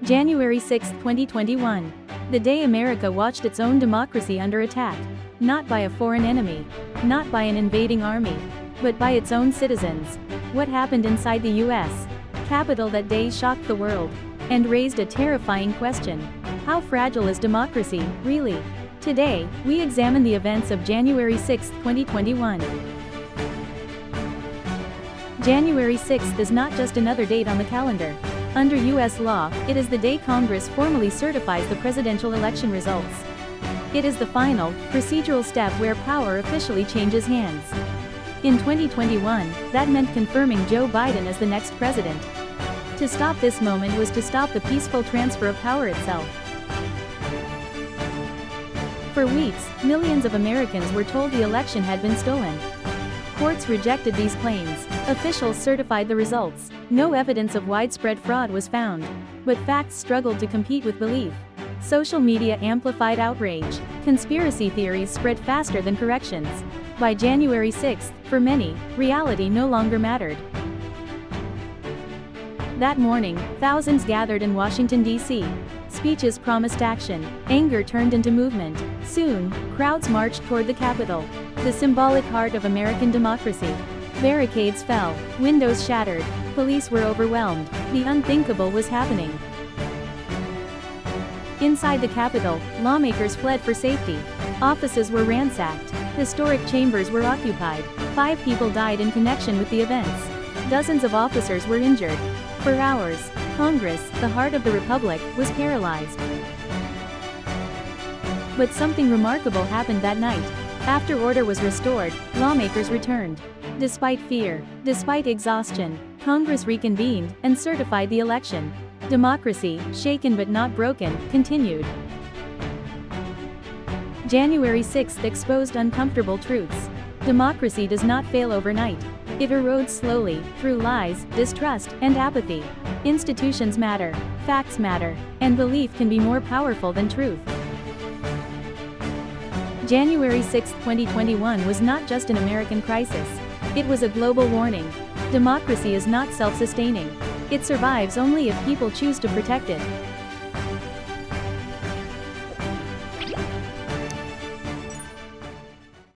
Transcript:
January 6, 2021. The day America watched its own democracy under attack. Not by a foreign enemy. Not by an invading army. But by its own citizens. What happened inside the U.S. Capitol that day shocked the world. And raised a terrifying question. How fragile is democracy, really? Today, we examine the events of January 6, 2021. January 6th is not just another date on the calendar. Under U.S. law, it is the day Congress formally certifies the presidential election results. It is the final, procedural step where power officially changes hands. In 2021, that meant confirming Joe Biden as the next president. To stop this moment was to stop the peaceful transfer of power itself. For weeks, millions of Americans were told the election had been stolen. Courts rejected these claims. Officials certified the results. No evidence of widespread fraud was found. But facts struggled to compete with belief. Social media amplified outrage. Conspiracy theories spread faster than corrections. By January 6th, for many, reality no longer mattered. That morning, thousands gathered in Washington, D.C. Speeches promised action. Anger turned into movement. Soon, crowds marched toward the Capitol, the symbolic heart of American democracy. Barricades fell, windows shattered, police were overwhelmed. The unthinkable was happening. Inside the Capitol, lawmakers fled for safety. Offices were ransacked. Historic chambers were occupied. 5 people died in connection with the events. Dozens of officers were injured. For hours, Congress, the heart of the Republic, was paralyzed. But something remarkable happened that night. After order was restored, lawmakers returned. Despite fear, despite exhaustion, Congress reconvened and certified the election. Democracy, shaken but not broken, continued. January 6th exposed uncomfortable truths. Democracy does not fail overnight. It erodes slowly, through lies, distrust, and apathy. Institutions matter, facts matter, and belief can be more powerful than truth. January 6, 2021 was not just an American crisis. It was a global warning. Democracy is not self-sustaining. It survives only if people choose to protect it.